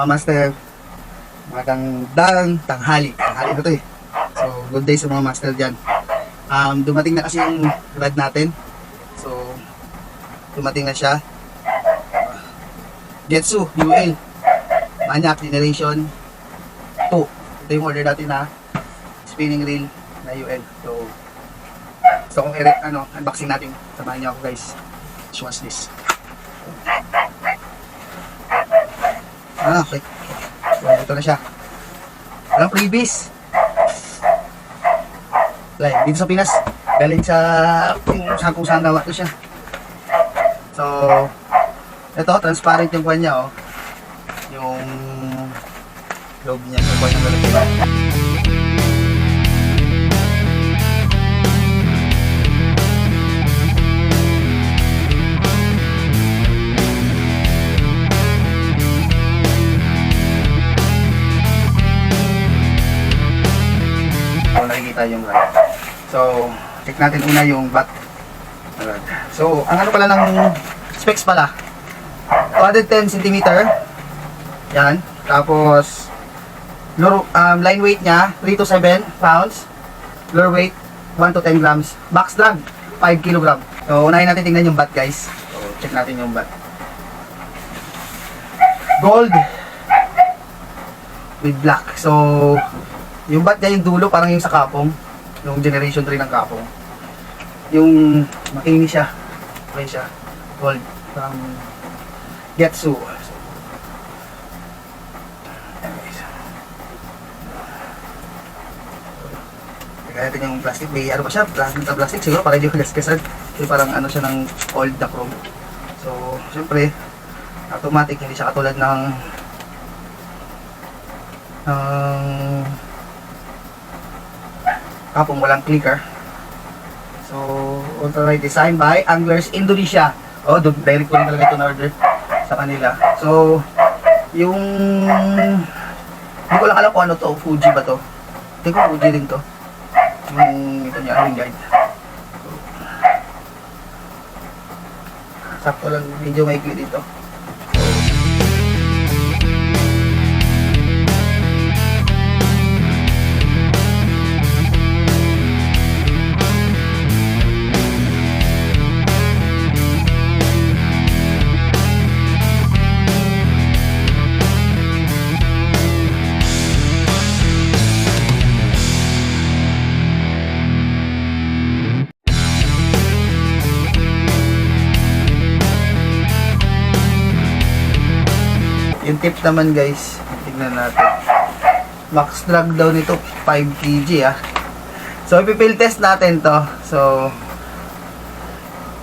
Mga master, magandang tanghali. Tanghali na to eh. So, good day sa mga master dyan. Dumating na kasi yung rad natin. So, dumating na siya. Getsu, UL. Maniac Generation 2. Ito yung order natin na spinning reel na UL. So kung unboxing natin, samahan niyo ako guys. Just watch this. Okay. So, ito na siya. Walang freebies. Dito sa Pinas, galing sa kung saan gawa to siya. So, ito, transparent yung kwan niya, oh. Yung loob niya, yung kwan yung lalagyan. Nakikita yung rod. So, check natin una yung bat rod. So, ang ano pala ng specs pala, 210 cm. Yan. Tapos, line weight niya, 3 to 7 pounds. Lure weight, 1 to 10 grams. Box drag, 5 kg. So, unahin natin tingnan yung bat guys. So, check natin yung bat. Gold with black. So, yung bat niya, yung dulo, parang yung sa Kapong. Yung generation 3 ng Kapong. Yung makinis siya. Okay siya. Gold. Parang Getsu. Kaya natin yung plastic. May ano pa siya? Plastic siguro para hindi magasgasan. Kasi parang ano siya ng old na chrome. So, syempre, automatic. Hindi siya katulad ng Kapong walang clicker. So, authorized design by Anglers Indonesia. Oh, direct ko rin talaga ito na order sa kanila. So, yung hindi ko lang alam kung ano to, Fuji ba to? Hindi ko Fuji rin to. Yung ito niya, ring guide. Sakto lang, medyo maikli dito. Yung tip naman guys, tignan natin. Max drag daw nito 5 kg ah. So ipipil test natin to. So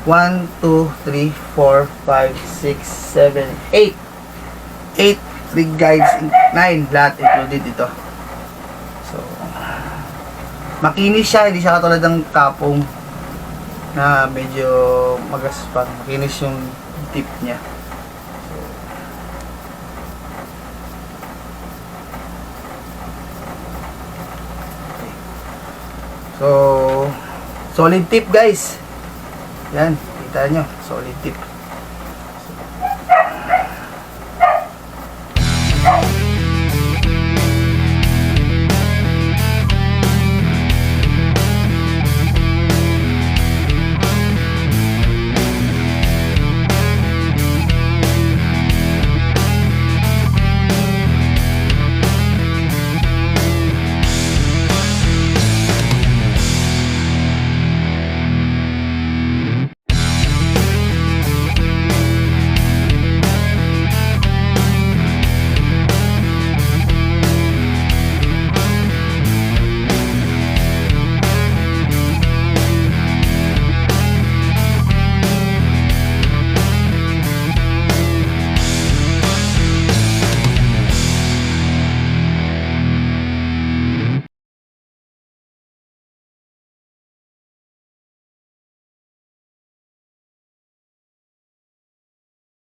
1, 2, 3, 4, 5, 6, 7, 8 rig guides, 9 lahat included ito. So makinis siya, hindi siya katulad ng Kapong na medyo magaspang. Makinis yung tip niya. So, solid tip guys. Yan, kita nyo, solid tip.